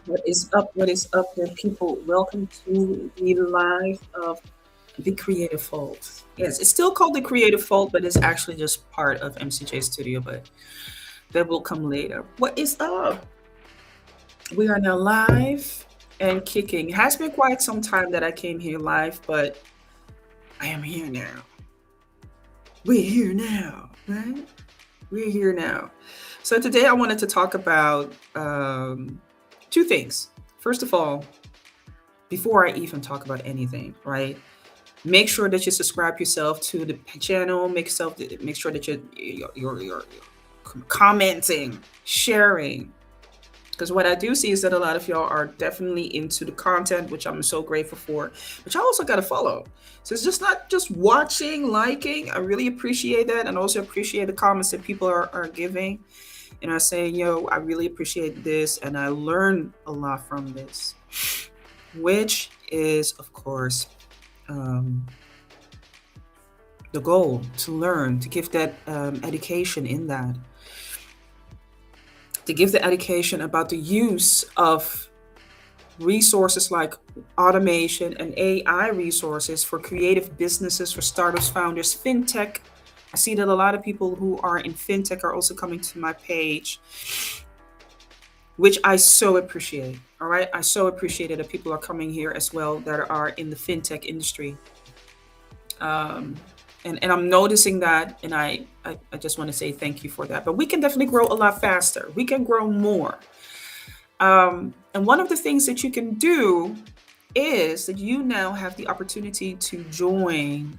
What is up? What is up there, people? Welcome to the live of the Creative Fault. Yes, it's still called the Creative Fault, but it's actually just part of MCJ Studio, but that will come later. What is up? We are now live and kicking. It has been quite some time that I came here live, but I am here now. We're here now, right? We're here now. So today I wanted to talk about two things. First of all, before I even talk about anything, right? Make sure that you subscribe yourself to the channel. Make sure that you're commenting, sharing. Because what I do see is that a lot of y'all are definitely into the content, which I'm so grateful for. But y'all also got to follow. So it's just not just watching, liking. I really appreciate that, and also appreciate the comments that people are giving and are saying, "Yo, I really appreciate this, and I learn a lot from this," which is, of course, um, the goal to learn, to give that education in that, to give the education about the use of resources like automation and AI resources for creative businesses, for startups, founders, fintech. I see that a lot of people who are in fintech are also coming to my page, which I so appreciate. All right. I so appreciate it that people are coming here as well that are in the fintech industry. Um, and I'm noticing that, and I just want to say thank you for that. But we can definitely grow a lot faster. We can grow more. And one of the things that you can do is that you now have the opportunity to join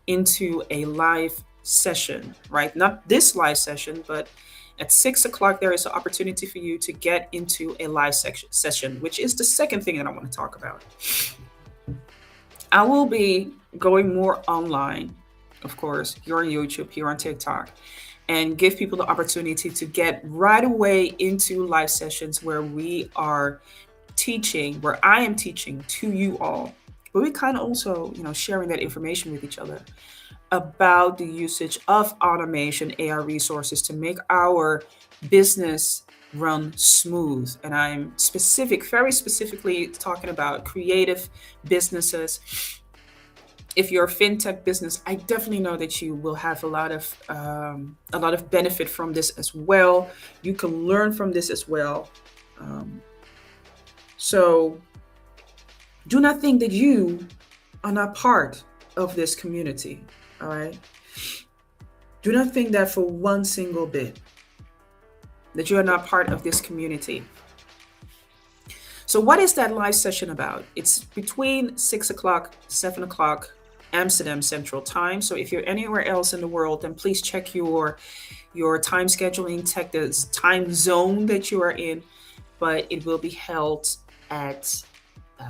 into a live session, right? Not this live session, but at 6 o'clock, there is an opportunity for you to get into a live session, which is the second thing that I want to talk about. I will be going more online, of course, here on YouTube, here on TikTok, and give people the opportunity to get right away into live sessions where we are teaching, where I am teaching to you all. But we kind of also, sharing that information with each other about the usage of automation, AI resources to make our business run smooth. And I'm very specifically talking about creative businesses. If you're a fintech business, I definitely know that you will have a lot of benefit from this as well. You can learn from this as well. Um, so do not think that you are not part of this community. All right. Do not think that for one single bit that you are not part of this community. So, what is that live session about? It's between 6 o'clock, 7 o'clock, Amsterdam Central Time. So, if you're anywhere else in the world, then please check your time scheduling, check the time zone that you are in. But it will be held at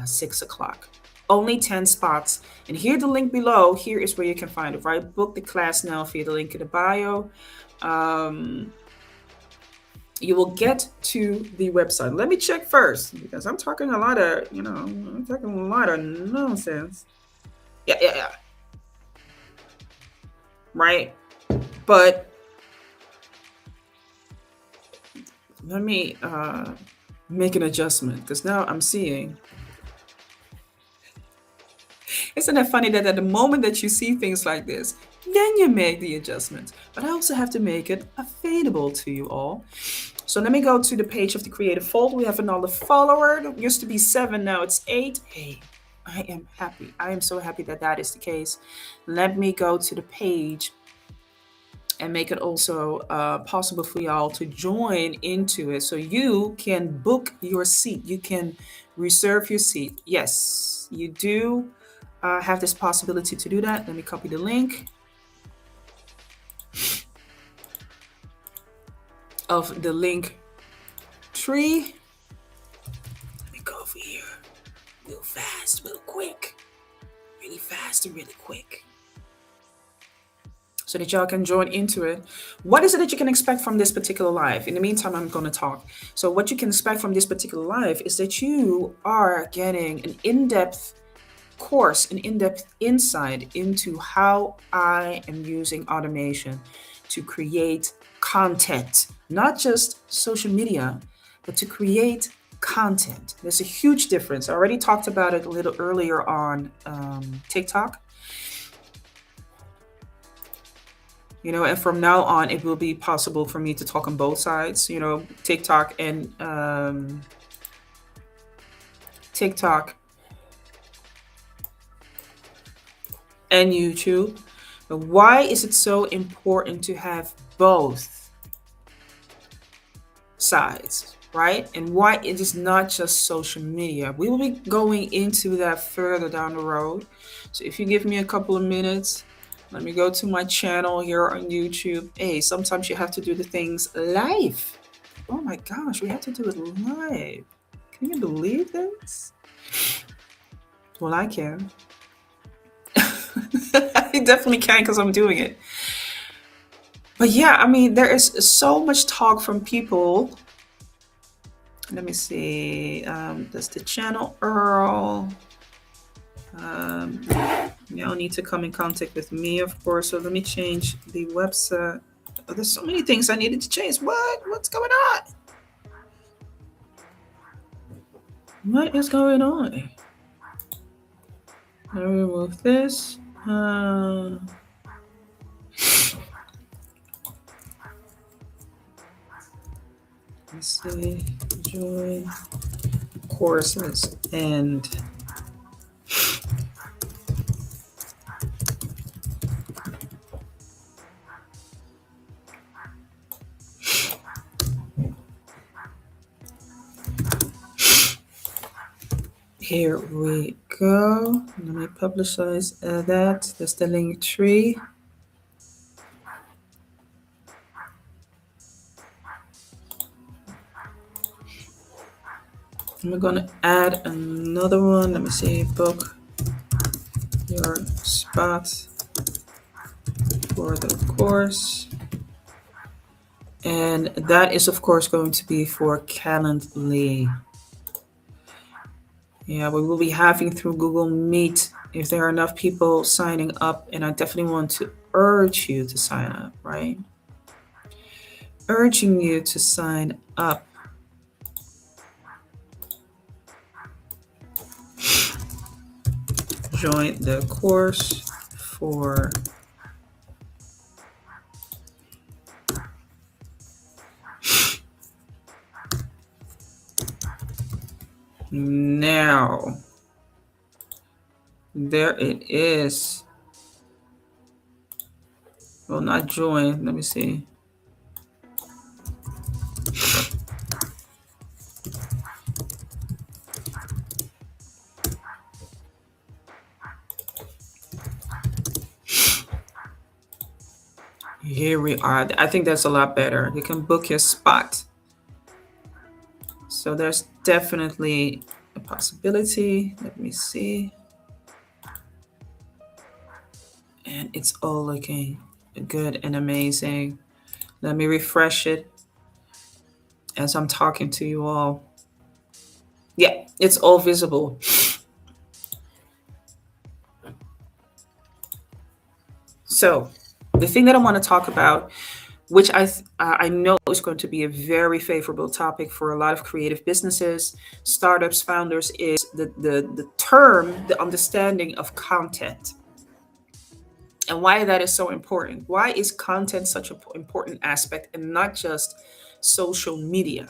6 o'clock. Only 10 spots. And here, the link below, here is where you can find it, right? Book the class now via the link in the bio. Um, you will get to the website. Let me check first because I'm talking I'm talking a lot of nonsense. Yeah, yeah, yeah. Right. But let me make an adjustment because now I'm seeing. Isn't it funny that at the moment that you see things like this, then you make the adjustments? But I also have to make it available to you all. So let me go to the page of the Creative Fold. We have another follower. It used to be 7, now it's 8. Hey, I am happy. I am so happy that that is the case. Let me go to the page and make it also possible for y'all to join into it so you can book your seat. You can reserve your seat. Yes, you do have this possibility to do that. Let me copy the link of the link tree. Let me go over here real fast, real quick, really fast and really quick, so that y'all can join into it. What is it that you can expect from this particular live? In the meantime, I'm going to talk. So what you can expect from this particular live is that you are getting an in-depth course, an in-depth insight into how I am using automation to create content, not just social media, but to create content. There's a huge difference. I already talked about it a little earlier on TikTok. And from now on, it will be possible for me to talk on both sides. TikTok and TikTok and YouTube. But why is it so important to have both sides, right? And why it is not just social media? We will be going into that further down the road. So if you give me a couple of minutes, let me go to my channel here on YouTube. Hey, sometimes you have to do the things live. Oh my gosh, we have to do it live. Can you believe this? Well, I can. I definitely can because I'm doing it. But yeah, I mean, there is so much talk from people. Let me see. That's the channel URL. Y'all need to come in contact with me, of course. So let me change the website. Oh, there's so many things I needed to change. What's going on? What is going on? Let me remove this. Let's see. Join courses and here we go. Let me publicize that. That's the link tree. I'm going to add another one. Let me see. Book your spot for the course. And that is, of course, going to be for Calendly. Yeah, we will be having through Google Meet if there are enough people signing up. And I definitely want to urge you to sign up, right? Urging you to sign up. Join the course for now. There it is. Well, not join. Let me see. Here we are. I think that's a lot better. You can book your spot. So there's definitely a possibility. Let me see. And it's all looking good and amazing. Let me refresh it as I'm talking to you all. Yeah, it's all visible. So the thing that I want to talk about, which I know is going to be a very favorable topic for a lot of creative businesses, startups, founders, is the term, the understanding of content. And why that is so important. Why is content such an important aspect and not just social media,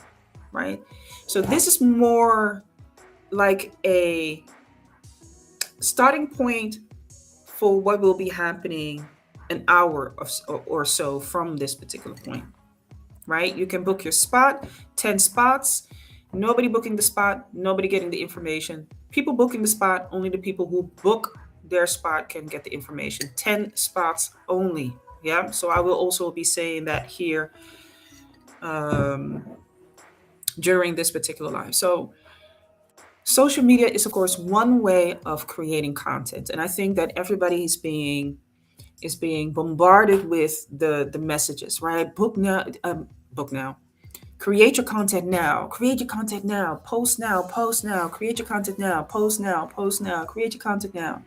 right? So this is more like a starting point for what will be happening an hour or so from this particular point, right? You can book your spot, 10 spots, nobody booking the spot, nobody getting the information. People booking the spot, only the people who book their spot can get the information. 10 spots only. Yeah. So I will also be saying that here during this particular live. So social media is, of course, one way of creating content. And I think that everybody is being bombarded with the messages, right? Book now. Create your content now. Create your content now. Post now. Post now. Create your content now. Post now. Post now. Create your content now.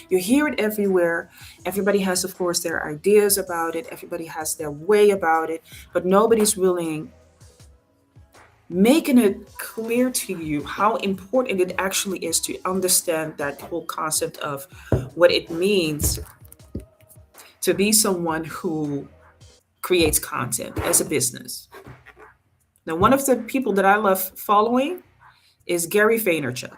You hear it everywhere. Everybody has, of course, their ideas about it. Everybody has their way about it, but nobody's willing making it clear to you how important it actually is to understand that whole concept of what it means to be someone who creates content as a business. Now, one of the people that I love following is Gary Vaynerchuk.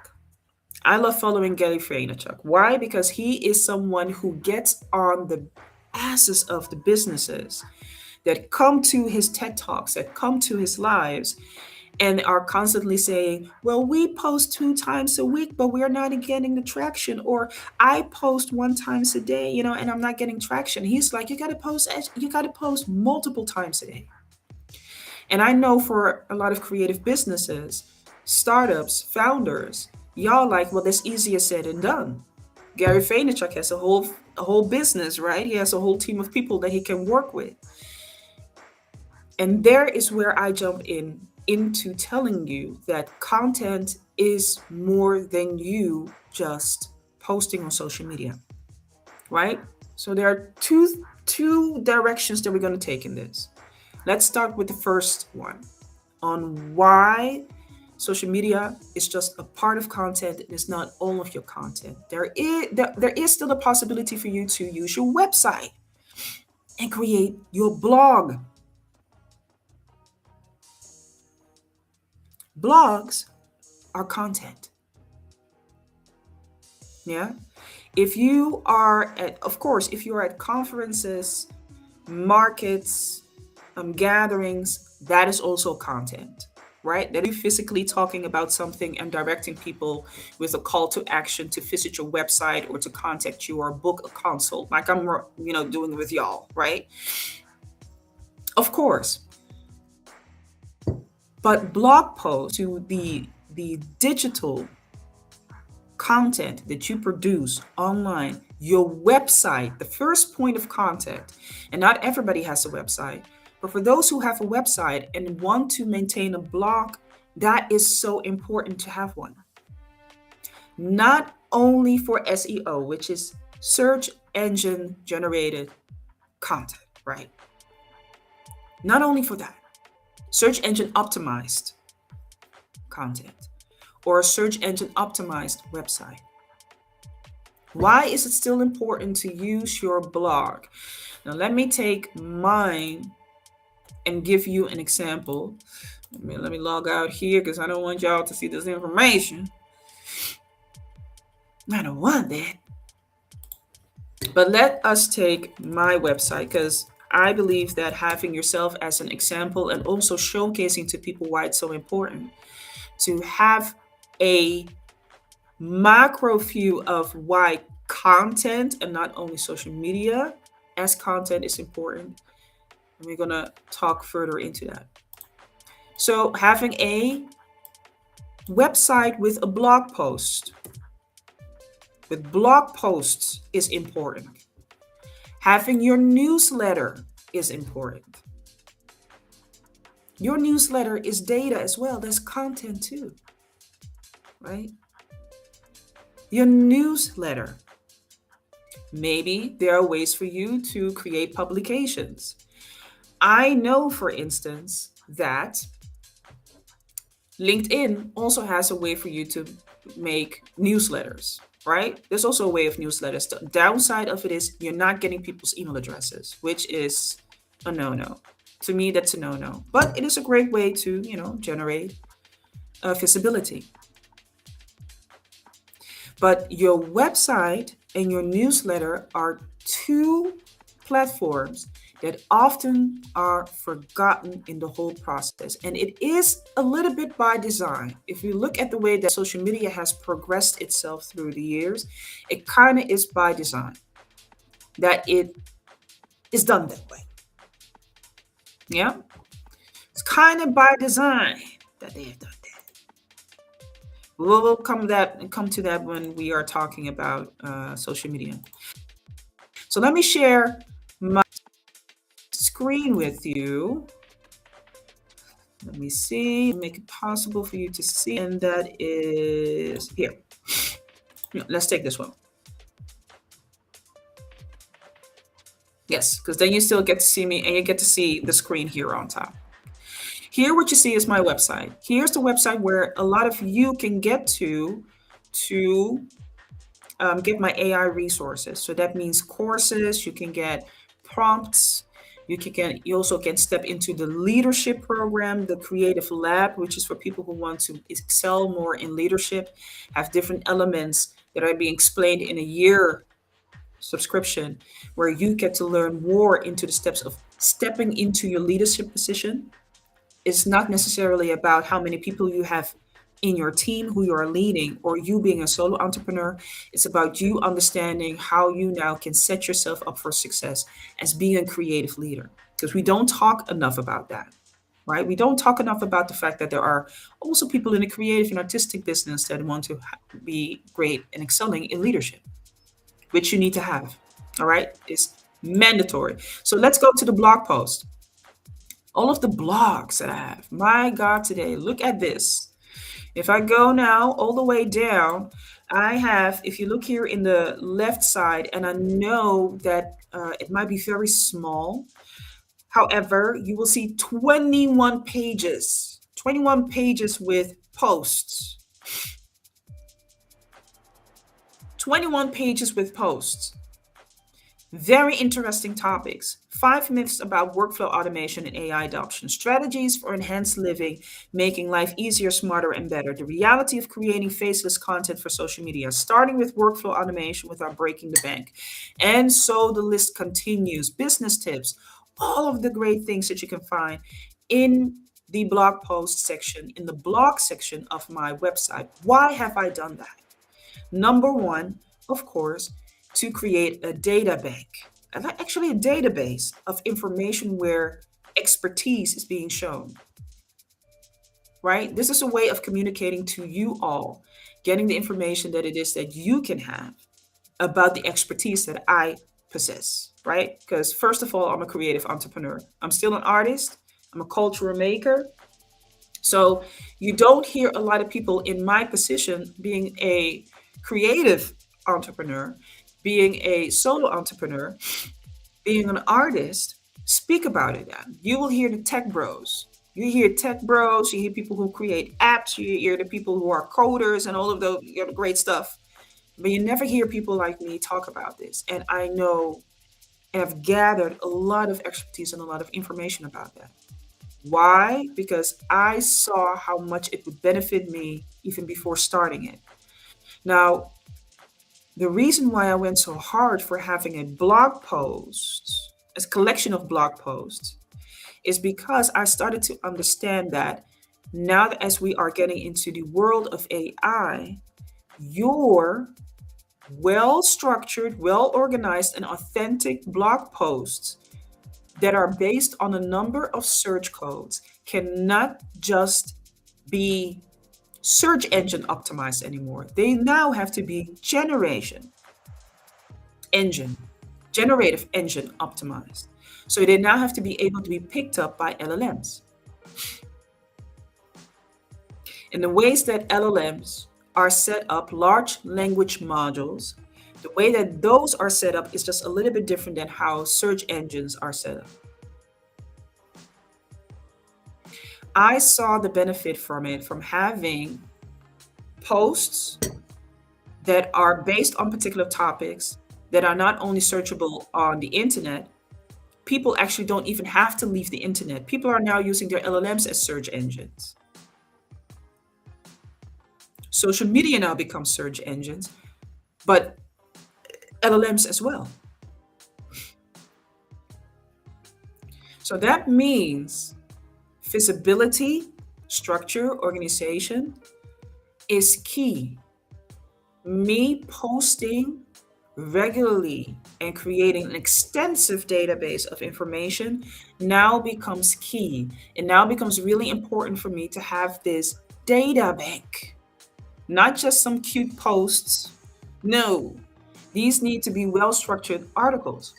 I love following Gary Vaynerchuk. Why? Because he is someone who gets on the asses of the businesses that come to his TED Talks, that come to his lives, and are constantly saying, well, we post 2 times a week, but we're not getting the traction. Or I post 1 times a day, and I'm not getting traction. He's like, you gotta post multiple times a day. And I know for a lot of creative businesses, startups, founders, y'all like, well, that's easier said than done. Gary Vaynerchuk has a whole business, right? He has a whole team of people that he can work with. And there is where I jump into telling you that content is more than you just posting on social media, right? So there are two directions that we're going to take in this. Let's start with the first one on why social media is just a part of content and it's not all of your content. There is still a possibility for you to use your website and create your blog. Blogs are content. Yeah. If you are at, of course, if you're at conferences, markets, gatherings, that is also content, right? That you physically talking about something and directing people with a call to action to visit your website or to contact you or book a consult, like I'm, doing with y'all, right? Of course. But blog posts to the digital content that you produce online, your website, the first point of contact. And not everybody has a website, but for those who have a website and want to maintain a blog, that is so important to have one. Not only for SEO, which is search engine generated content, right? Not only for that, search engine optimized content or a search engine optimized website. Why is it still important to use your blog? Now, let me take mine and give you an example. Let me log out here because I don't want y'all to see this information. I don't want that. But let us take my website because I believe that having yourself as an example and also showcasing to people why it's so important to have a macro view of why content and not only social media as content is important. And we're going to talk further into that. So, having a website with a blog post, with blog posts is important. Having your newsletter is important. Your newsletter is data as well. That's content too, right? Your newsletter. Maybe there are ways for you to create publications. I know, for instance, that LinkedIn also has a way for you to make newsletters, right? There's also a way of newsletters. The downside of it is you're not getting people's email addresses, which is a no-no. To me, that's a no-no. But it is a great way to, generate visibility. But your website and your newsletter are two platforms that often are forgotten in the whole process. And it is a little bit by design. If you look at the way that social media has progressed itself through the years, it kind of is by design that it is done that way. Yeah? It's kind of by design that they have done that. We'll come to that when we are talking about social media. So let me share my screen with you. Let me see, make it possible for you to see, and that is here. Let's take this one. Yes, because then you still get to see me and you get to see the screen here on top. Here, what you see is my website. Here's the website where a lot of you can get to get my AI resources. So that means courses, you can get prompts, you also can step into the leadership program, the Creative Lab, which is for people who want to excel more in leadership, have different elements that are being explained in a year subscription where you get to learn more into the steps of stepping into your leadership position. It's not necessarily about how many people you have in your team who you are leading or you being a solo entrepreneur. It's about you understanding how you now can set yourself up for success as being a creative leader. Because we don't talk enough about that, right? We don't talk enough about the fact that there are also people in the creative and artistic business that want to be great and excelling in leadership, which you need to have. All right. It's mandatory. So let's go to the blog post. All of the blogs that I have. My God, today, look at this. If I go now all the way down, I have, if you look here in the left side, and I know that it might be very small. However, you will see 21 pages, 21 pages with posts, 21 pages with posts. Very interesting topics. 5 myths about workflow automation and AI adoption. Strategies for enhanced living, making life easier, smarter, and better. The reality of creating faceless content for social media, starting with workflow automation without breaking the bank. And so the list continues. Business tips, all of the great things that you can find in the blog post section, in the blog section of my website. Why have I done that? Number one, of course, to create a data bank, actually a database of information where expertise is being shown, right? This is a way of communicating to you all, getting the information that it is that you can have about the expertise that I possess, right? Because first of all, I'm a creative entrepreneur. I'm still an artist. I'm a cultural maker. So you don't hear a lot of people in my position being a creative entrepreneur, being a solo entrepreneur, being an artist, speak about it. You will hear the tech bros. You hear tech bros, you hear people who create apps, you hear the people who are coders and all of the, the great stuff. But you never hear people like me talk about this. And I know and have gathered a lot of expertise and a lot of information about that. Why? Because I saw how much it would benefit me even before starting it. Now, the reason why I went so hard for having a blog post, a collection of blog posts, is because I started to understand that now that as we are getting into the world of AI, your well structured, well organized, and authentic blog posts that are based on a number of search codes cannot just be search engine optimized anymore. They now have to be engine, generative engine optimized. So they now have to be able to be picked up by LLMs. And the ways that LLMs are set up, large language modules, the way that those are set up is just a little bit different than how search engines are set up. I saw the benefit from it, from having posts that are based on particular topics that are not only searchable on the internet. People actually don't even have to leave the internet. People are now using their LLMs as search engines. Social media now becomes search engines, but LLMs as well. So that means visibility, structure, organization is key. Me posting regularly and creating an extensive database of information now becomes key. It now becomes really important for me to have this data bank, not just some cute posts. No, these need to be well structured articles.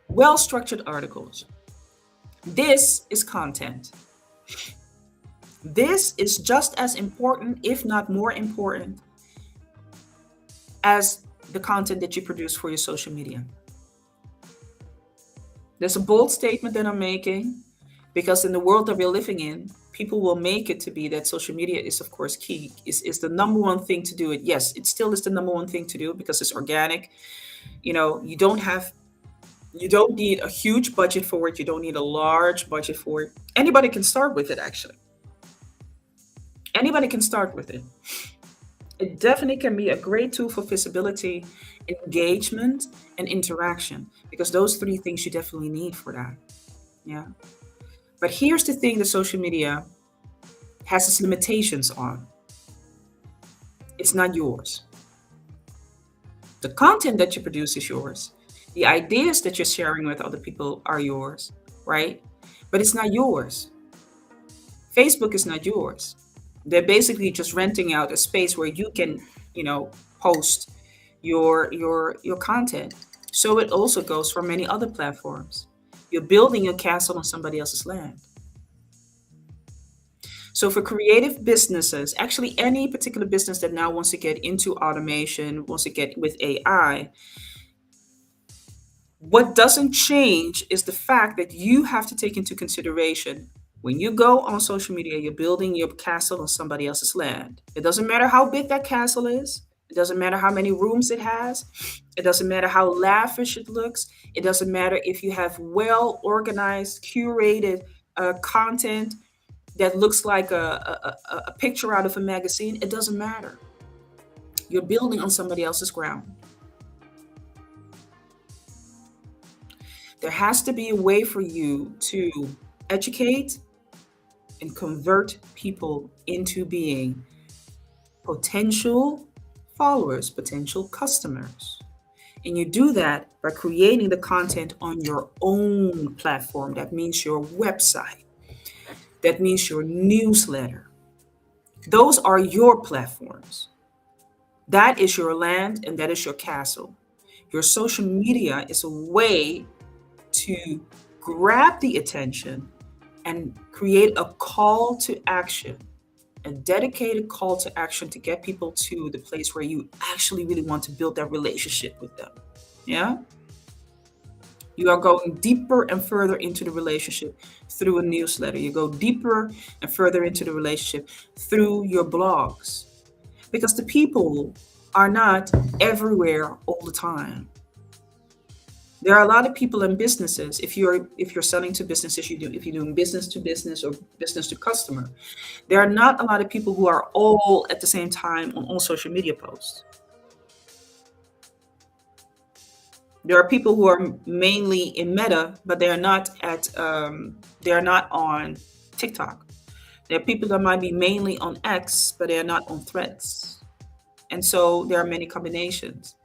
Well structured articles. This is content. This is just as important, if not more important, as the content that you produce for your social media. There's a bold statement that I'm making. because in the world that we're living in, people will make it to be that social media is of course key, is the number one thing to do it. Yes, it still is the number one thing to do because it's organic. You don't need a huge budget for it. You don't need a large budget for it. Anybody can start with it, actually. Anybody can start with it. It definitely can be a great tool for visibility, engagement, and interaction, because those three things you definitely need for that. Yeah. But here's the thing: the social media has its limitations on. It's not yours. The content that you produce is yours. The ideas that you're sharing with other people are yours, right? But it's not yours. Facebook is not yours. They're basically just renting out a space where you can, post your content. So it also goes for many other platforms. You're building a castle on somebody else's land. So for creative businesses, actually any particular business that now wants to get into automation, wants to get with AI, what doesn't change is the fact that you have to take into consideration when you go on social media, you're building your castle on somebody else's land. It doesn't matter how big that castle is. It doesn't matter how many rooms it has. It doesn't matter how lavish it looks. It doesn't matter if you have well organized, curated content that looks like a picture out of a magazine. It doesn't matter. You're building on somebody else's ground. There has to be a way for you to educate and convert people into being potential followers, potential customers. And you do that by creating the content on your own platform. That means your website, that means your newsletter. Those are your platforms. That is your land and that is your castle. Your social media is a way to grab the attention and create a call to action, a dedicated call to action to get people to the place where you actually really want to build that relationship with them. Yeah. You are going deeper and further into the relationship through a newsletter. You go deeper and further into the relationship through your blogs, because the people are not everywhere all the time. There are a lot of people in businesses. If you're selling to businesses, if you're doing business to business or business to customer, there are not a lot of people who are all at the same time on all social media posts. There are people who are mainly in Meta, but they are not on TikTok. There are people that might be mainly on X, but they are not on Threads. And so there are many combinations.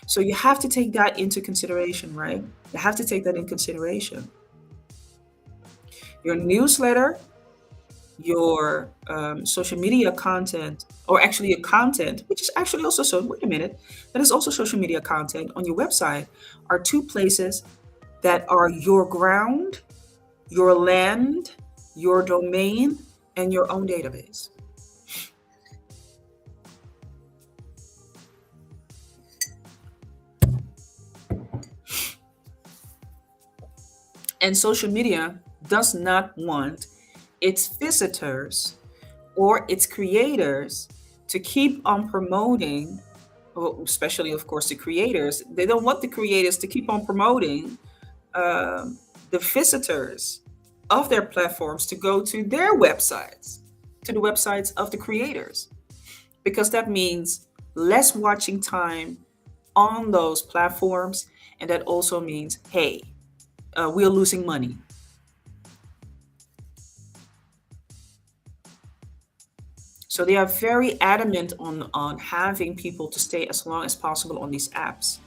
So you have to take that into consideration, right? You have to take that in consideration. Your newsletter, your social media content, or actually your content, which is actually also, so wait a minute, that is also social media content on your website, are two places that are your ground, your land, your domain, and your own database. And social media does not want its visitors or its creators to keep on promoting, well, especially, of course, the creators. They don't want the creators to keep on promoting the visitors of their platforms to go to their websites, to the websites of the creators, because that means less watching time on those platforms. And that also means, hey, we're losing money. So they are very adamant on having people to stay as long as possible on these apps.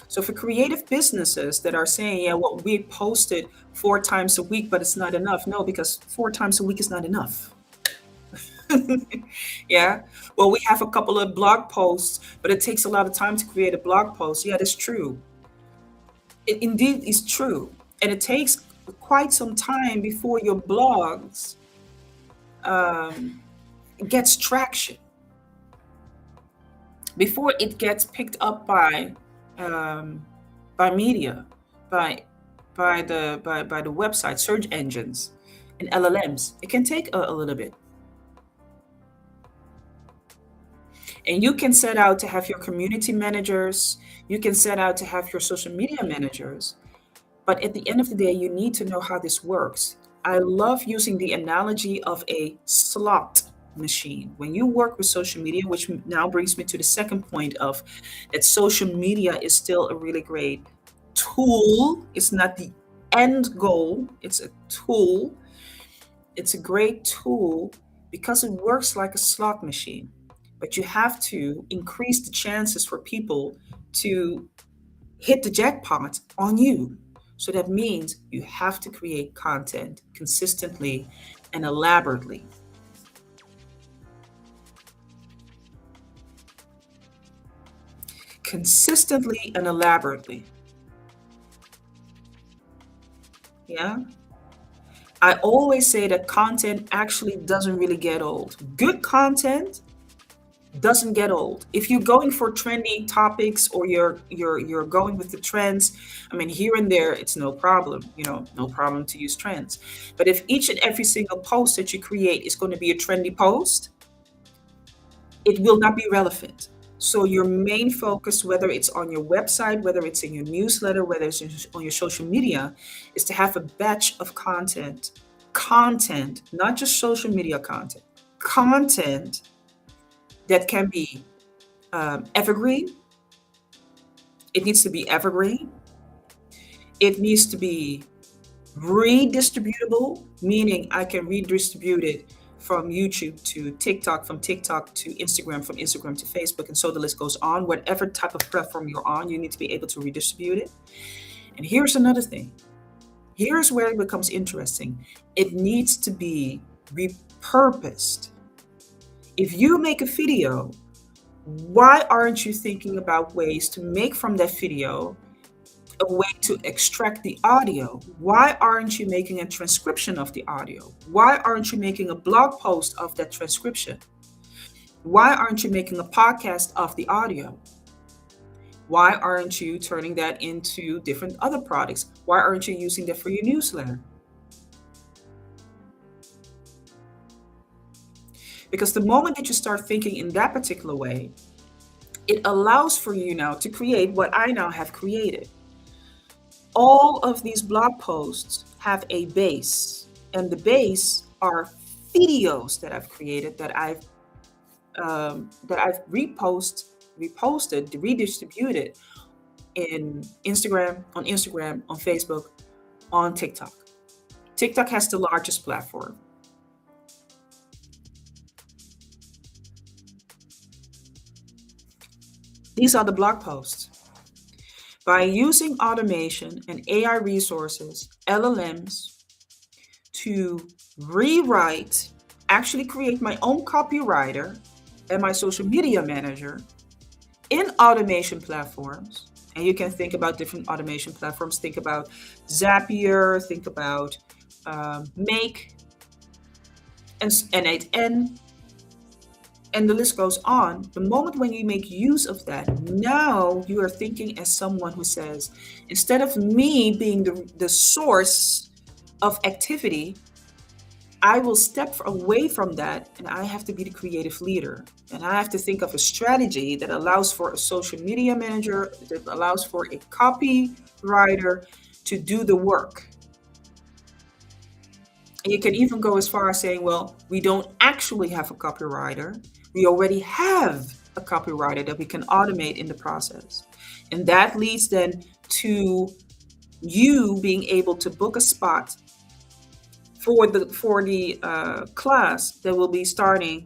So for creative businesses that are saying, yeah, well, we posted 4 times a week, but it's not enough. No, because 4 times a week is not enough. Yeah. Well, we have a couple of blog posts, but it takes a lot of time to create a blog post. Yeah, that's true. It indeed is true. And it takes quite some time before your blogs um, gets traction, before it gets picked up um, by media, by by the website search engines. and LLMs. It can take a little bit. And you can set out to have your community managers, you can set out to have your social media managers, but at the end of the day, you need to know how this works. I love using the analogy of a slot machine. When you work with social media, which now brings me to the second point of that social media is still a really great tool. It's not the end goal, it's a tool. It's a great tool because it works like a slot machine. But you have to increase the chances for people to hit the jackpot on you. So that means you have to create content consistently and elaborately. Consistently and elaborately. Yeah. I always say that content actually doesn't really get old. Good content doesn't get old. If you're going for trendy topics or you're going with the trends, I mean here and there it's no problem, no problem to use trends. But if each and every single post that you create is going to be a trendy post, it will not be relevant. So your main focus, whether it's on your website, whether it's in your newsletter, whether it's on your social media, is to have a batch of content, not just social media content that can be evergreen. It needs to be evergreen. It needs to be redistributable, meaning I can redistribute it from YouTube to TikTok, from TikTok to Instagram, from Instagram to Facebook, and so the list goes on. Whatever type of platform you're on, you need to be able to redistribute it. And here's another thing. Here's where it becomes interesting. It needs to be repurposed. If you make a video, why aren't you thinking about ways to make from that video a way to extract the audio? Why aren't you making a transcription of the audio? Why aren't you making a blog post of that transcription? Why aren't you making a podcast of the audio? Why aren't you turning that into different other products? Why aren't you using that for your newsletter? Because the moment that you start thinking in that particular way, it allows for you now to create what I now have created. All of these blog posts have a base, and the base are videos that I've created that I've reposted, redistributed in Instagram, on Facebook, on TikTok. TikTok has the largest platform. These are the blog posts. By using automation and AI resources, LLMs, to rewrite, actually create my own copywriter and my social media manager in automation platforms. And you can think about different automation platforms. Think about Zapier, think about Make, and N8N, and the list goes on. The moment when you make use of that, now you are thinking as someone who says, instead of me being the source of activity, I will step away from that and I have to be the creative leader. And I have to think of a strategy that allows for a social media manager, that allows for a copywriter to do the work. And you can even go as far as saying, well, we don't actually have a copywriter. We already have a copywriter that we can automate in the process. And that leads then to you being able to book a spot for the class that will be starting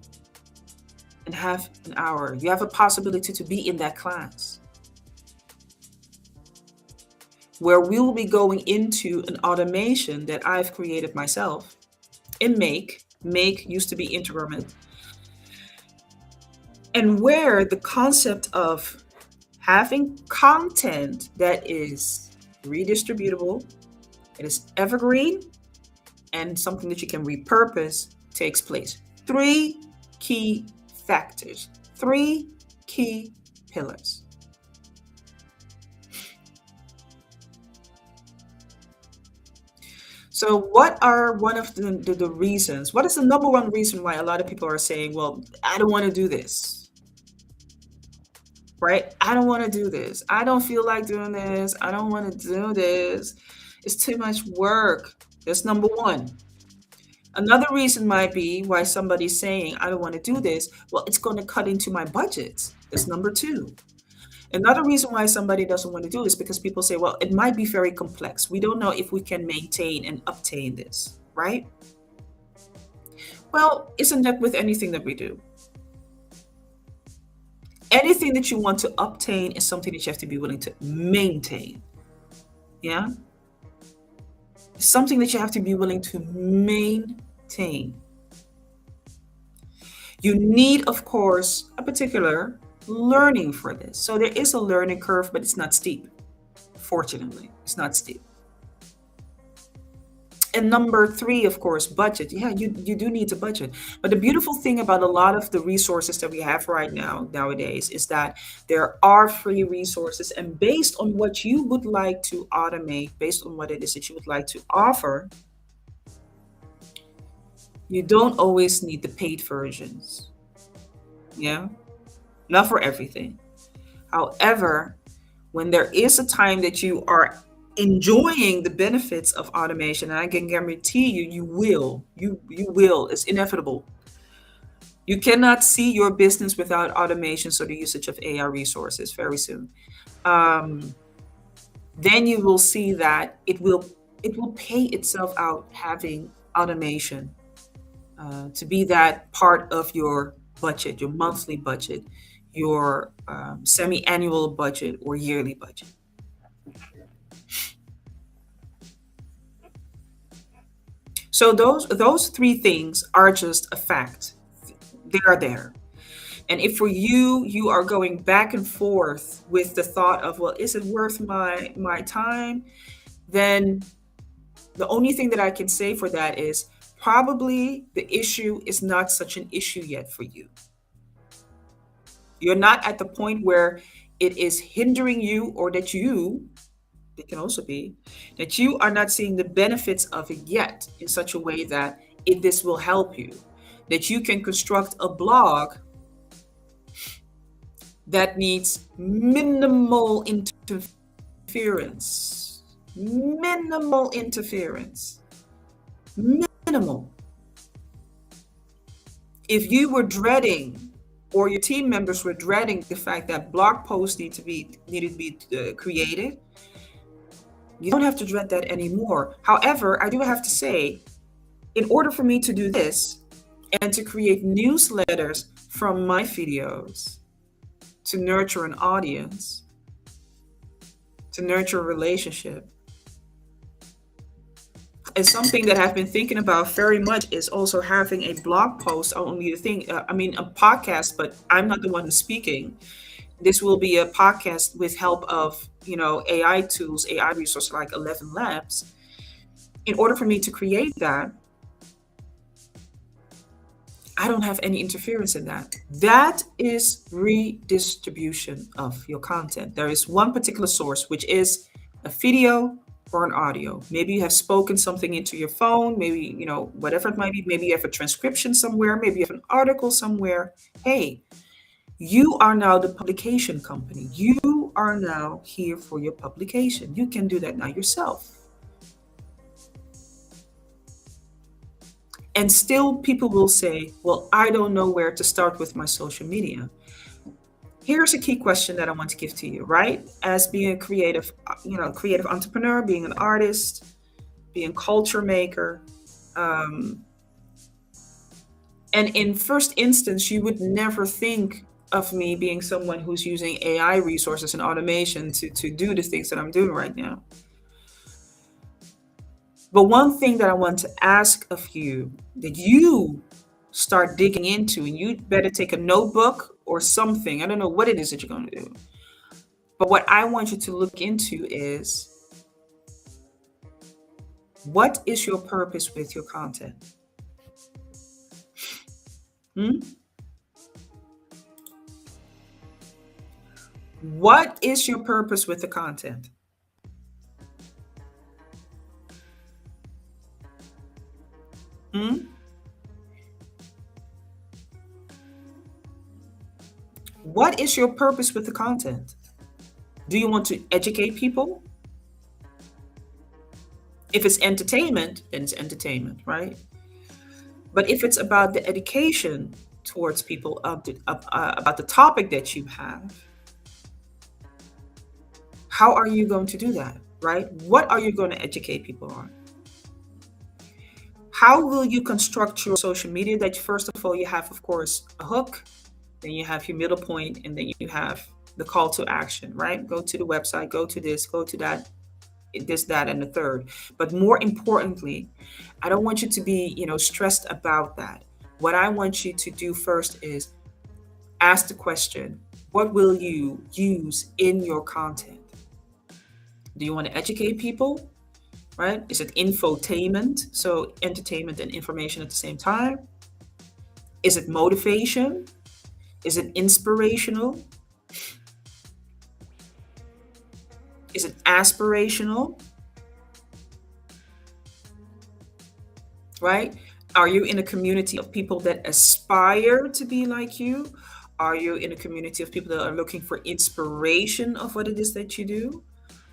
in half an hour. You have a possibility to be in that class where we will be going into an automation that I've created myself in Make. Make used to be Integromat. And where the concept of having content that is redistributable, it is evergreen, and something that you can repurpose takes place. Three key factors, three key pillars. So, what are one of the reasons? What is the number one reason why a lot of people are saying, well, I don't want to do this, right? I don't want to do this. I don't feel like doing this. I don't want to do this. It's too much work. That's number one. Another reason might be why somebody's saying, I don't want to do this. Well, it's going to cut into my budget. That's number two. Another reason why somebody doesn't want to do this because people say, well, it might be very complex. We don't know if we can maintain and obtain this, right? Well, isn't that with anything that we do? Anything that you want to obtain is something that you have to be willing to maintain. Yeah? Something that you have to be willing to maintain. You need, of course, a particular learning for this. So there is a learning curve, but it's not steep. Fortunately, it's not steep. And number three, of course, budget. Yeah, you do need to budget. But the beautiful thing about a lot of the resources that we have right now, nowadays, is that there are free resources. And based on what you would like to automate, based on what it is that you would like to offer, you don't always need the paid versions. Yeah, not for everything. However, when there is a time that you are enjoying the benefits of automation, and I can guarantee you, you will. It's inevitable. You cannot see your business without automation, so the usage of AI resources very soon. Um, then you will see that it will pay itself out having automation to be that part of your budget, your monthly budget, your semi-annual budget or yearly budget. So those three things are just a fact. They are there. And if for you are going back and forth with the thought of, well, is it worth my time? Then the only thing that I can say for that is probably the issue is not such an issue yet for you. You're not at the point where it is hindering you, or that you, it can also be that you are not seeing the benefits of it yet in such a way that this will help you, that you can construct a blog that needs minimal interference. Minimal interference. Minimal. If you were dreading, or your team members were dreading the fact that blog posts needed to be created, you don't have to dread that anymore. However, I do have to say, in order for me to do this and to create newsletters from my videos, to nurture an audience, to nurture a relationship, is something that I've been thinking about very much, is also having a blog post, only the thing, a podcast, but I'm not the one who's speaking. This will be a podcast with help of, AI tools, AI resources like 11 Labs. In order for me to create that, I don't have any interference in that. That is redistribution of your content. There is one particular source, which is a video or an audio. Maybe you have spoken something into your phone, maybe, whatever it might be. Maybe you have a transcription somewhere, maybe you have an article somewhere. Hey, you are now the publication company. You are now here for your publication. You can do that now yourself. And still, people will say, well, I don't know where to start with my social media. Here's a key question that I want to give to you, right? As being a creative, creative entrepreneur, being an artist, being a culture maker. And in first instance, you would never think of me being someone who's using AI resources and automation to do the things that I'm doing right now. But one thing that I want to ask of you, that you start digging into, and you better take a notebook or something. I don't know what it is that you're going to do. But what I want you to look into is, what is your purpose with your content? Hmm? What is your purpose with the content? Hmm? What is your purpose with the content? Do you want to educate people? If it's entertainment, then it's entertainment, right? But if it's about the education towards people about the topic that you have, how are you going to do that, right? What are you going to educate people on? How will you construct your social media? That first of all, you have, of course, a hook, then you have your middle point, and then you have the call to action, right? Go to the website, go to this, go to that, this, that, and the third. But more importantly, I don't want you to be, stressed about that. What I want you to do first is ask the question, what will you use in your content? Do you want to educate people? Right? Is it infotainment? So entertainment and information at the same time? Is it motivation? Is it inspirational? Is it aspirational? Right? Are you in a community of people that aspire to be like you? Are you in a community of people that are looking for inspiration of what it is that you do?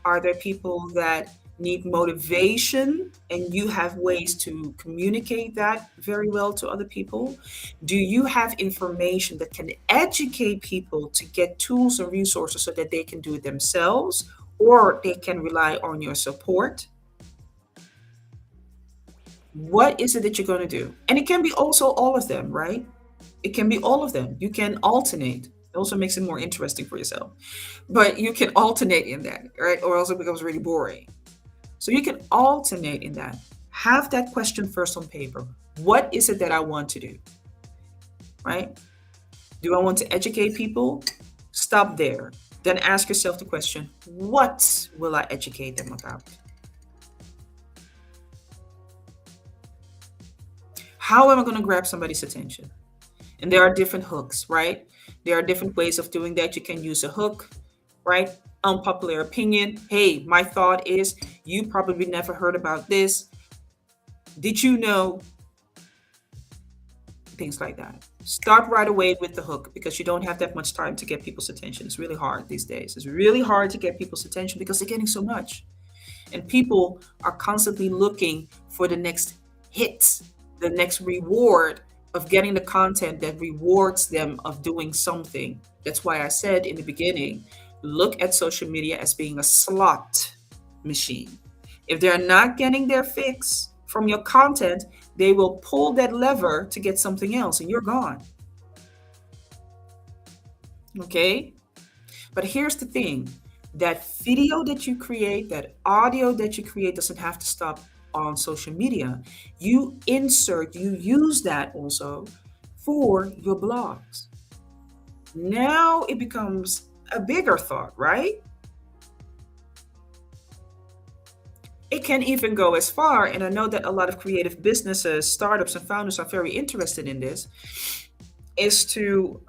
Are there people that need motivation and you have ways to communicate that very well to other people? Do you have information that can educate people to get tools and resources so that they can do it themselves or they can rely on your support? What is it that you're going to do? And it can be also all of them, right? It can be all of them. You can alternate. It also makes it more interesting for yourself. But you can alternate in that, right? Or else it becomes really boring. So you can alternate in that. Have that question first on paper. What is it that I want to do? Right? Do I want to educate people? Stop there. Then ask yourself the question, what will I educate them about? How am I going to grab somebody's attention? And there are different hooks, right? There are different ways of doing that. You can use a hook, right? Unpopular opinion. Hey, my thought is you probably never heard about this. Did you know? Things like that. Start right away with the hook because you don't have that much time to get people's attention. It's really hard these days. It's really hard to get people's attention because they're getting so much. And people are constantly looking for the next hit, the next reward of getting the content that rewards them of doing something. That's why I said in the beginning, look at social media as being a slot machine. If they're not getting their fix from your content, they will pull that lever to get something else and you're gone. Okay? But here's the thing, that video that you create, that audio that you create doesn't have to stop on social media. You use that also for your blogs. Now it becomes a bigger thought, right? It can even go as far, and I know that a lot of creative businesses, startups, and founders are very interested in this, is to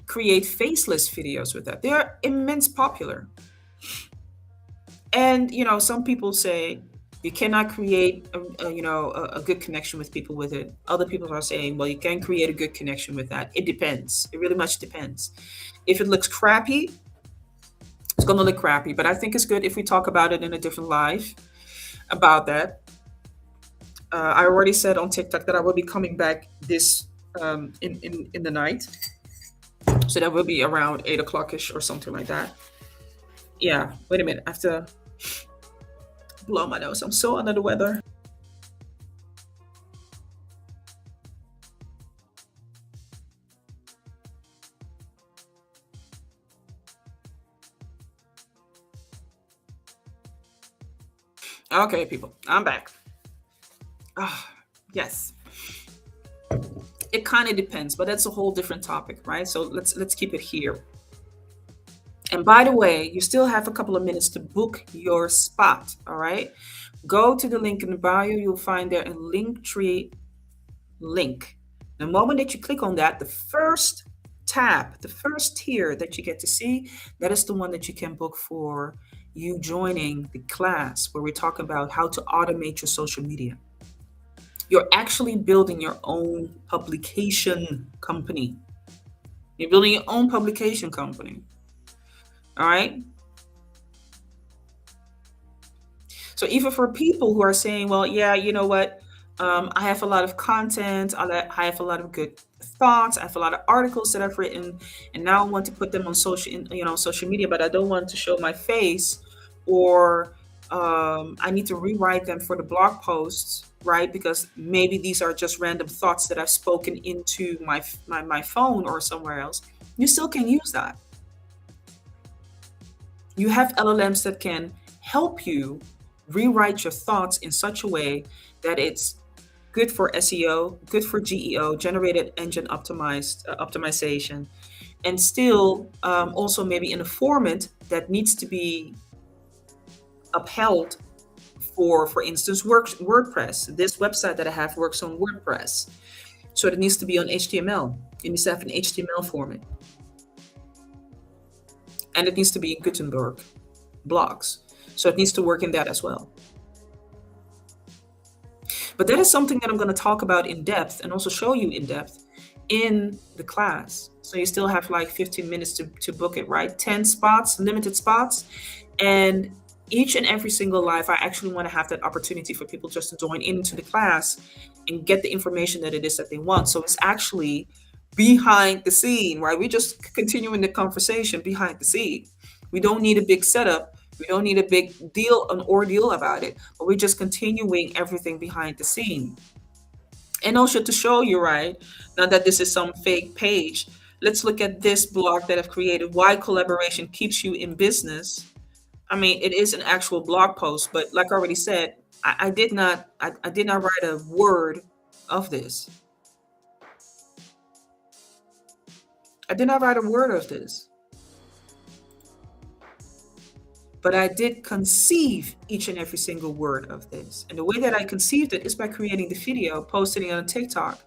create faceless videos with that. They're immense popular. And some people say you cannot create a good connection with people with it. Other people are saying, well, you can create a good connection with that. It depends. It really much depends. If it looks crappy, it's going to look crappy. But I think it's good if we talk about it in a different live about that. I already said on TikTok that I will be coming back this in the night. So that will be around 8 o'clock-ish or something like that. Yeah, wait a minute. I have to blow my nose. I'm so under the weather. Okay, people, I'm back. Ah, yes. It kind of depends, but that's a whole different topic, right? So let's keep it here. And by the way, you still have a couple of minutes to book your spot, all right? Go to the link in the bio. You'll find there a Linktree link. The moment that you click on that, the first tab, the first tier that you get to see, that is the one that you can book for you joining the class where we talk about how to automate your social media. You're actually building your own publication company. You're building your own publication company. All right. So even for people who are saying, well, yeah, you know what? I have a lot of content. I have a lot of good thoughts. I have a lot of articles that I've written, and now I want to put them on social media, but I don't want to show my face, or I need to rewrite them for the blog posts, right? Because maybe these are just random thoughts that I've spoken into my phone or somewhere else. You still can use that. You have LLMs that can help you rewrite your thoughts in such a way that it's good for SEO, good for GEO, generated engine optimization, and still also maybe in a format that needs to be upheld for instance, WordPress. This website that I have works on WordPress, so it needs to be on HTML. It needs to have an HTML format, and it needs to be in Gutenberg blocks. So it needs to work in that as well. But that is something that I'm going to talk about in depth and also show you in depth in the class. So you still have like 15 minutes to book it, right? 10 spots, limited spots. And each and every single live, I actually want to have that opportunity for people just to join into the class and get the information that it is that they want. So it's actually behind the scene, right? We just continuing the conversation behind the scene. We don't need a big setup. We don't need a big deal, an ordeal about it, but we're just continuing everything behind the scene. And also to show you, right, now that this is some fake page, let's look at this blog that I've created, Why Collaboration Keeps You in Business. I mean, it is an actual blog post, but like I already said, I did not write a word of this. I did not write a word of this. But I did conceive each and every single word of this. And the way that I conceived it is by creating the video, posting it on TikTok.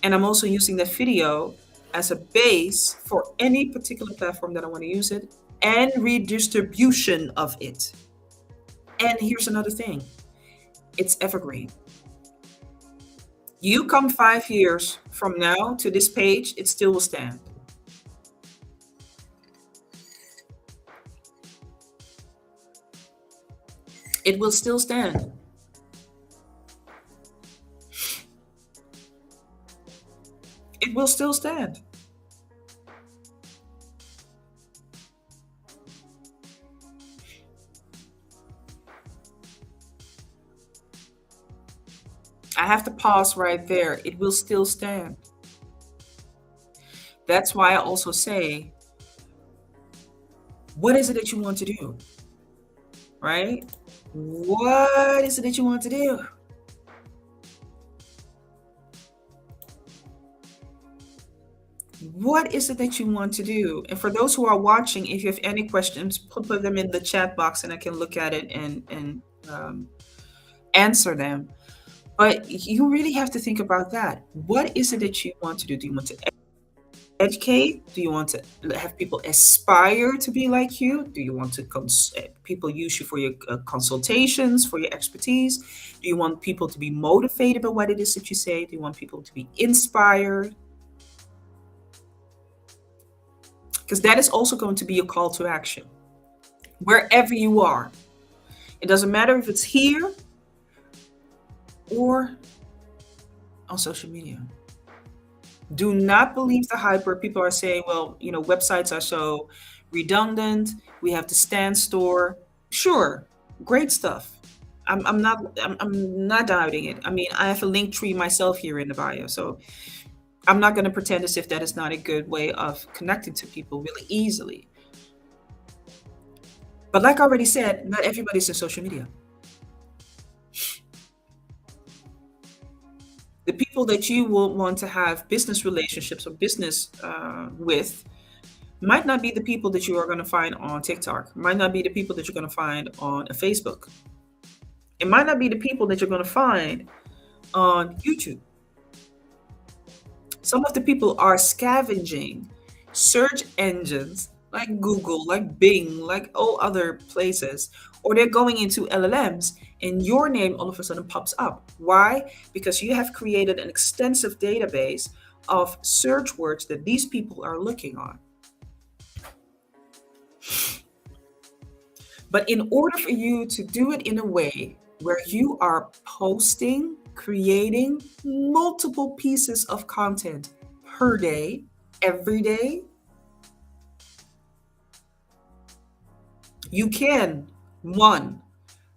And I'm also using that video as a base for any particular platform that I want to use it, and redistribution of it. And here's another thing, it's evergreen. You come 5 years from now to this page, it still will stand. It will still stand. It will still stand. I have to pause right there. It will still stand. That's why I also say, what is it that you want to do? Right? What is it that you want to do? What is it that you want to do? And for those who are watching, if you have any questions, put them in the chat box and I can look at it and answer them. But you really have to think about that. What is it that you want to do? Do you want to educate? Do you want to have people aspire to be like you? Do you want to people use you for your consultations, for your expertise? Do you want people to be motivated by what it is that you say? Do you want people to be inspired? Because that is also going to be a call to action. Wherever you are. It doesn't matter if it's here or on social media. Do not believe the hype where people are saying, well, websites are so redundant. We have the Stan store. Sure, great stuff. I'm not doubting it. I mean, I have a link tree myself here in the bio, so I'm not going to pretend as if that is not a good way of connecting to people really easily. But like I already said, not everybody's in social media. The people that you will want to have business relationships or business with might not be the people that you are going to find on TikTok, might not be the people that you're going to find on Facebook. It might not be the people that you're going to find on YouTube. Some of the people are scavenging search engines like Google, like Bing, like all other places, or they're going into LLMs and your name all of a sudden pops up. Why? Because you have created an extensive database of search words that these people are looking on. But in order for you to do it in a way where you are posting, creating multiple pieces of content per day, every day, you can, one,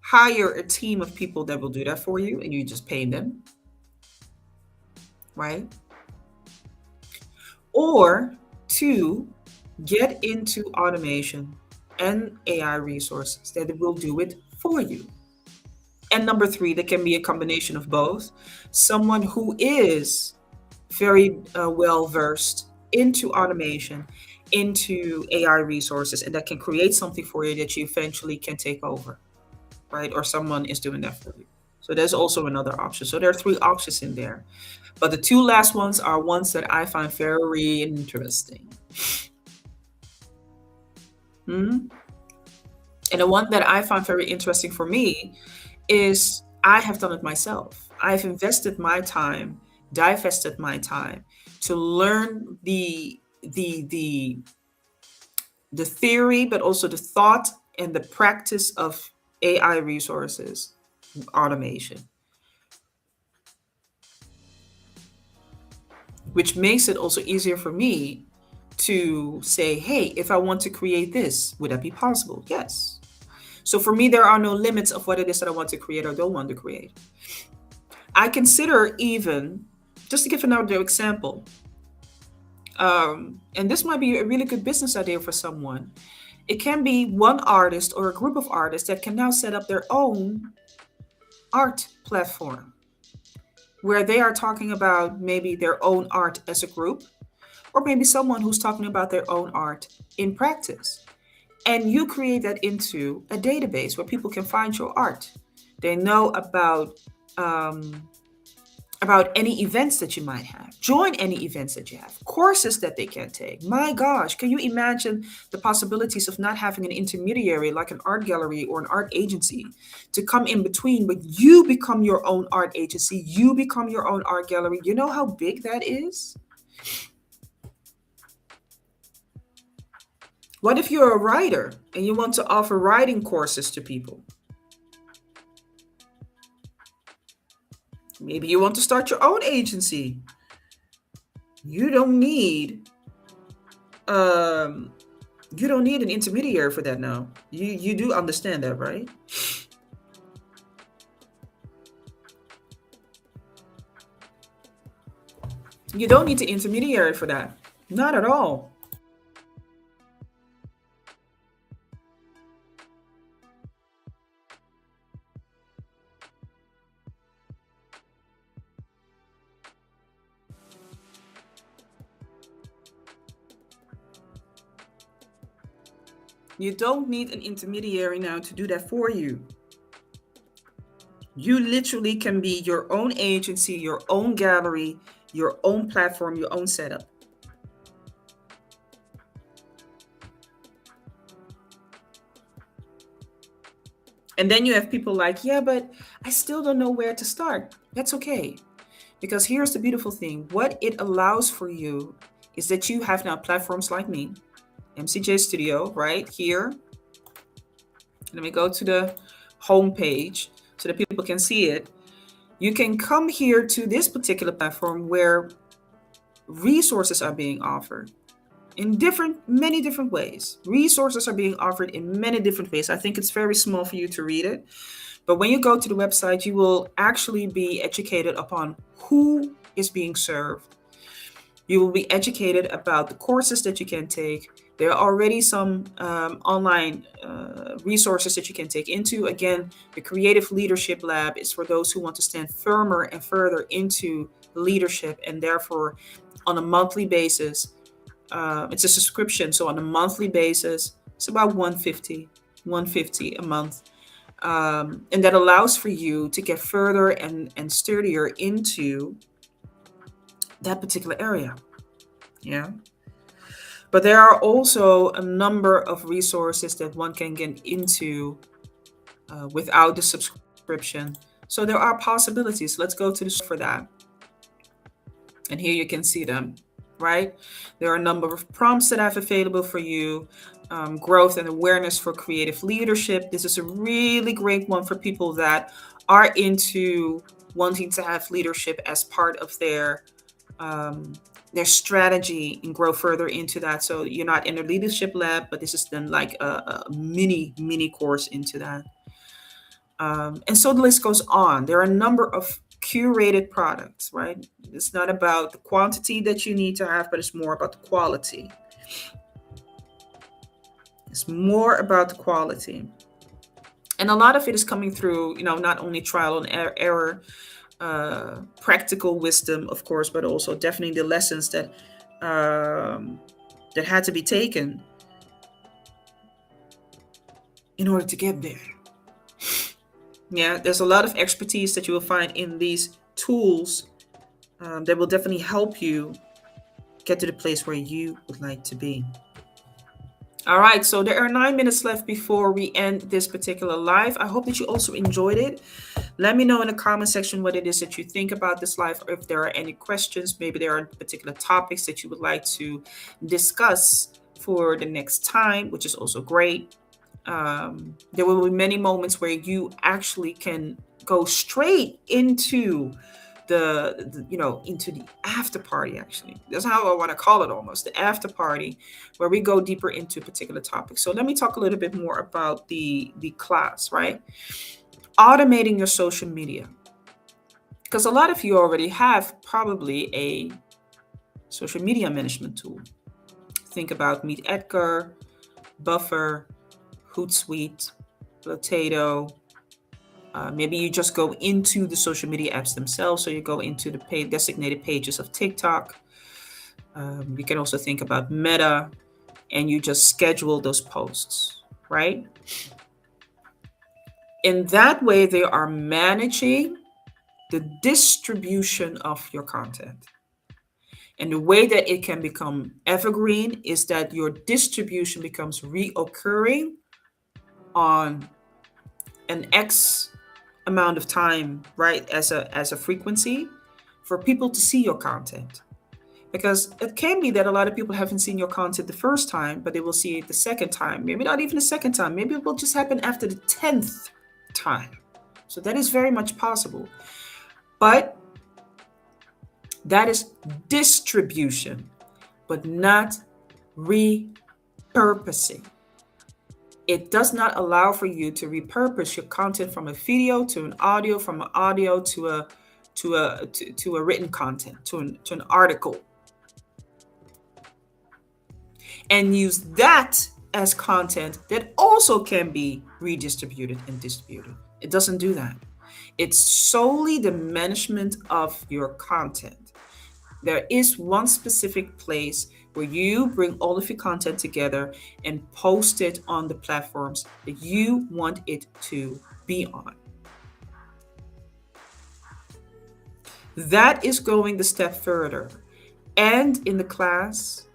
hire a team of people that will do that for you and you just pay them, right? Or two, get into automation and AI resources that will do it for you. And number three, that can be a combination of both. Someone who is very well versed into automation, into AI resources, and that can create something for you that you eventually can take over, right? Or someone is doing that for you. So there's also another option. So there are three options in there. But the two last ones are ones that I find very interesting. Hmm? And the one that I find very interesting for me is I have done it myself. I've invested my time, divested my time to learn the theory, but also the thought and the practice of AI resources automation, which makes it also easier for me to say, hey, if I want to create this, would that be possible? Yes. So for me, there are no limits of what it is that I want to create or don't want to create. I consider even, just to give another example, and this might be a really good business idea for someone. It can be one artist or a group of artists that can now set up their own art platform where they are talking about maybe their own art as a group, or maybe someone who's talking about their own art in practice. And you create that into a database where people can find your art. They know um, about any events that you might have, join any events that you have, courses that they can take. My gosh, can you imagine the possibilities of not having an intermediary like an art gallery or an art agency to come in between, but you become your own art agency, you become your own art gallery? You know how big that is? What if you're a writer and you want to offer writing courses to people? Maybe you want to start your own agency. You don't need um you don't need an intermediary for that now. You do understand that, right? You don't need an intermediary for that. Not at all. You don't need an intermediary now to do that for you. You literally can be your own agency, your own gallery, your own platform, your own setup. And then you have people like, yeah, but I still don't know where to start. That's okay. Because here's the beautiful thing, what it allows for you is that you have now platforms like me, MCJ Studio, right here. Let me go to the home page so that people can see it. You can come here to this particular platform where resources are being offered in many different ways. Resources are being offered in many different ways. I think it's very small for you to read it. But when you go to the website, you will actually be educated upon who is being served. You will be educated about the courses that you can take. There are already some online resources that you can take into. Again, the Creative Leadership Lab is for those who want to stand firmer and further into leadership, and therefore, on a monthly basis, it's a subscription. So on a monthly basis, it's about 150 a month. And that allows for you to get further and sturdier into that particular area. Yeah. But there are also a number of resources that one can get into without the subscription. So there are possibilities. Let's go to the for that. And here you can see them, right? There are a number of prompts that I have available for you. Growth and awareness for creative leadership. This is a really great one for people that are into wanting to have leadership as part of um, their strategy and grow further into that. So you're not in a leadership lab, but this is then like a mini course into that. And so the list goes on. There are a number of curated products, right? It's not about the quantity that you need to have, but it's more about the quality. It's more about the quality. And a lot of it is coming through, not only trial and error, practical wisdom, of course, but also definitely the lessons that had to be taken in order to get there. Yeah, there's a lot of expertise that you will find in these tools that will definitely help you get to the place where you would like to be. All right, so there are 9 minutes left before we end this particular live. I hope that you also enjoyed it. Let me know in the comment section what it is that you think about this live, or if there are any questions. Maybe there are particular topics that you would like to discuss for the next time, which is also great. There will be many moments where you actually can go straight into into the after party. Actually, that's how I want to call it, almost the after party, where we go deeper into a particular topic. So let me talk a little bit more about the class, right? Automating your social media, because a lot of you already have probably a social media management tool. Think about Meet Edgar, Buffer, Hootsuite, Potato. Maybe you just go into the social media apps themselves. So you go into the designated pages of TikTok. You can also think about Meta, and you just schedule those posts, right? In that way, they are managing the distribution of your content. And the way that it can become evergreen is that your distribution becomes reoccurring on an X amount of time, right, as a frequency for people to see your content. Because it can be that a lot of people haven't seen your content the first time, but they will see it the second time. Maybe not even the second time. Maybe it will just happen after the 10th time. So that is very much possible. But that is distribution, but not repurposing. It does not allow for you to repurpose your content from a video to an audio, from an audio to a written content, to an article, and use that as content that also can be redistributed and distributed. It doesn't do that. It's solely the management of your content. There is one specific place where you bring all of your content together and post it on the platforms that you want it to be on. That is going the step further. And in the class,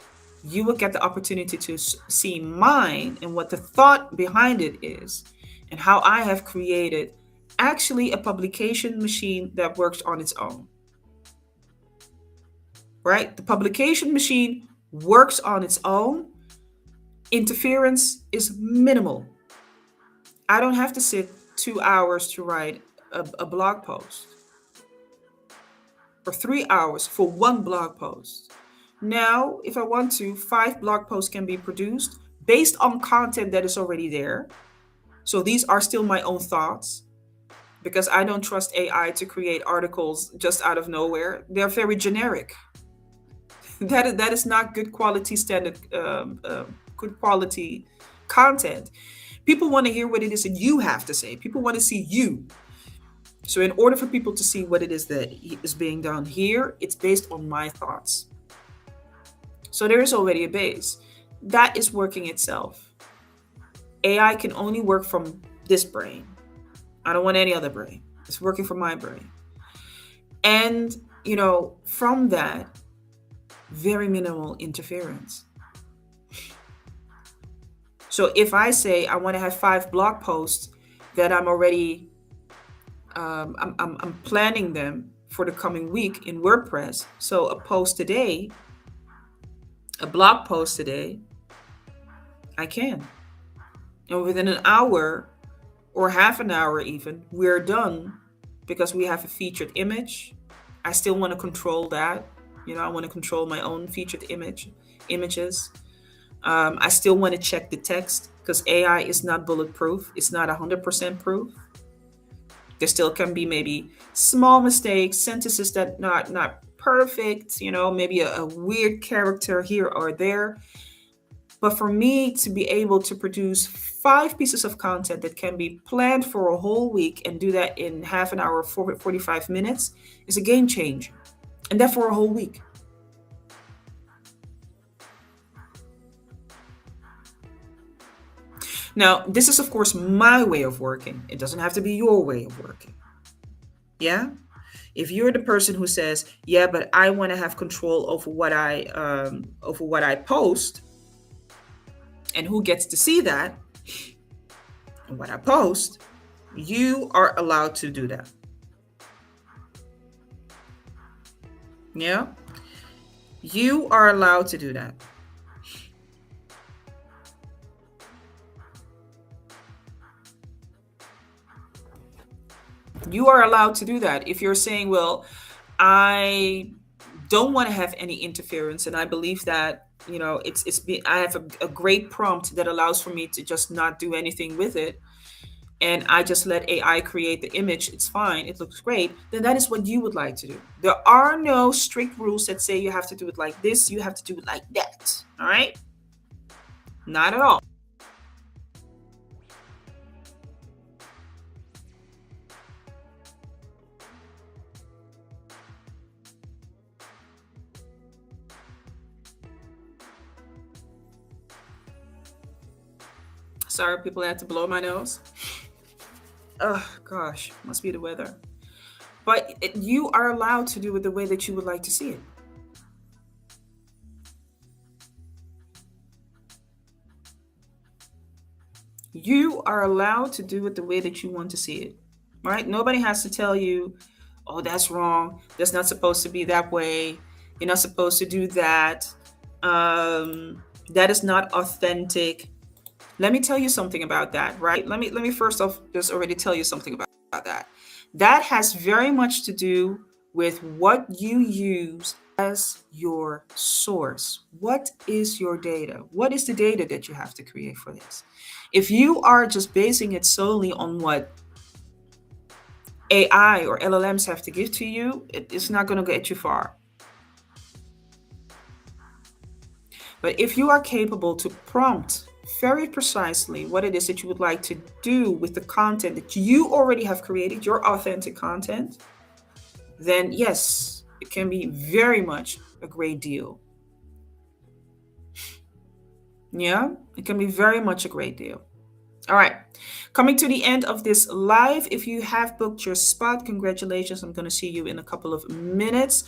you will get the opportunity to see mine and what the thought behind it is, and how I have created actually a publication machine that works on its own. Right? The publication machine works on its own. Interference is minimal. I don't have to sit 2 hours to write a blog post, or 3 hours for one blog post. Now, if I want to, 5 blog posts can be produced based on content that is already there. So these are still my own thoughts, because I don't trust AI to create articles just out of nowhere. They're very generic. That is not good quality good quality content. People want to hear what it is that you have to say. People want to see you. So in order for people to see what it is that is being done here, it's based on my thoughts. So there is already a base. That is working itself. AI can only work from this brain. I don't want any other brain. It's working from my brain. And, from that, very minimal interference. So if I say I want to have 5 blog posts that I'm already I'm planning them for the coming week in WordPress. So a blog post today, I can. And within an hour or half an hour even, we're done because we have a featured image. I still want to control that. I want to control my own featured images. I still want to check the text because AI is not bulletproof. It's not 100% proof. There still can be maybe small mistakes, sentences that not perfect, maybe a weird character here or there. But for me to be able to produce 5 pieces of content that can be planned for a whole week and do that in half an hour, 45 minutes is a game changer. And that for a whole week. Now, this is, of course, my way of working. It doesn't have to be your way of working. Yeah? If you're the person who says, "Yeah, but I want to have control over what I post, and who gets to see that, and what I post," you are allowed to do that. Yeah? You are allowed to do that. You are allowed to do that. If you're saying, "Well, I don't want to have any interference, and I believe that I have a great prompt that allows for me to just not do anything with it, and I just let AI create the image. It's fine. It looks great." Then that is what you would like to do. There are no strict rules that say you have to do it like this. You have to do it like that. All right? Not at all. Sorry, people had to blow my nose. Oh gosh, must be the weather. But you are allowed to do it the way that you would like to see it. You are allowed to do it the way that you want to see it. Right? Nobody has to tell you, "Oh, that's wrong. That's not supposed to be that way. You're not supposed to do that. That is not authentic." Let me tell you something about that, right? Let me first off just already tell you something about that. That has very much to do with what you use as your source. What is your data? What is the data that you have to create for this? If you are just basing it solely on what AI or LLMs have to give to you, it's not going to get you far. But if you are capable to prompt very precisely what it is that you would like to do with the content that you already have created, your authentic content, then yes, it can be very much a great deal. Yeah, it can be very much a great deal. All right, coming to the end of this live. If you have booked your spot, congratulations. I'm going to see you in a couple of minutes.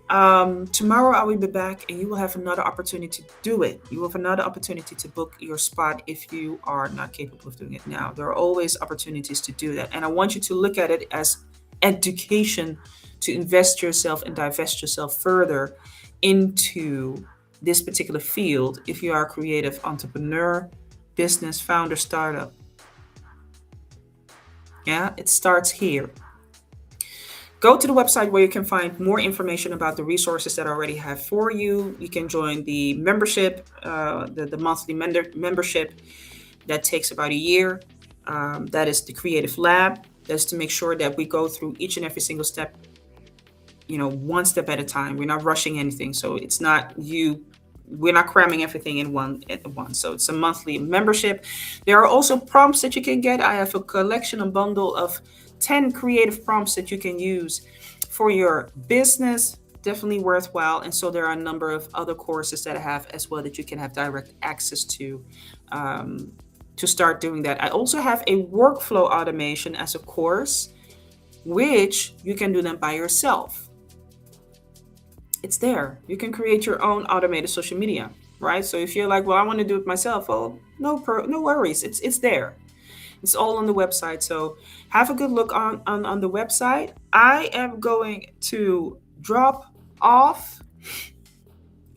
Tomorrow I will be back and you will have another opportunity to do it. You will have another opportunity to book your spot if you are not capable of doing it now. There are always opportunities to do that. And I want you to look at it as education to invest yourself and divest yourself further into this particular field if you are a creative entrepreneur, business founder, startup. Yeah, it starts here. Go to the website where you can find more information about the resources that I already have for you. You can join the membership, the monthly membership that takes about a year. That is the Creative Lab. That's to make sure that we go through each and every single step, one step at a time. We're not rushing anything. So it's not we're not cramming everything in one at once. So it's a monthly membership. There are also prompts that you can get. I have a collection, a bundle of 10 creative prompts that you can use for your business. Definitely worthwhile. And so there are a number of other courses that I have as well that you can have direct access to start doing that. I also have a workflow automation as a course, which you can do them by yourself. It's there. You can create your own automated social media. right? So if you're like, well, I want to do it myself, well, no worries. It's there. It's all on the website. So have a good look on the website. I am going to drop off.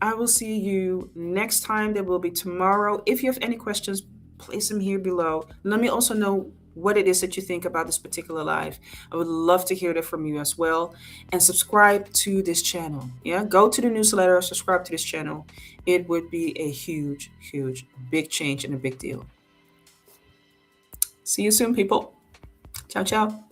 I will see you next time. That will be tomorrow. If you have any questions, place them here below. Let me also know what it is that you think about this particular live. I would love to hear that from you as well. And subscribe to this channel. Yeah, go to the newsletter, subscribe to this channel. It would be a huge, huge, big change and a big deal. See you soon, people. Ciao, ciao.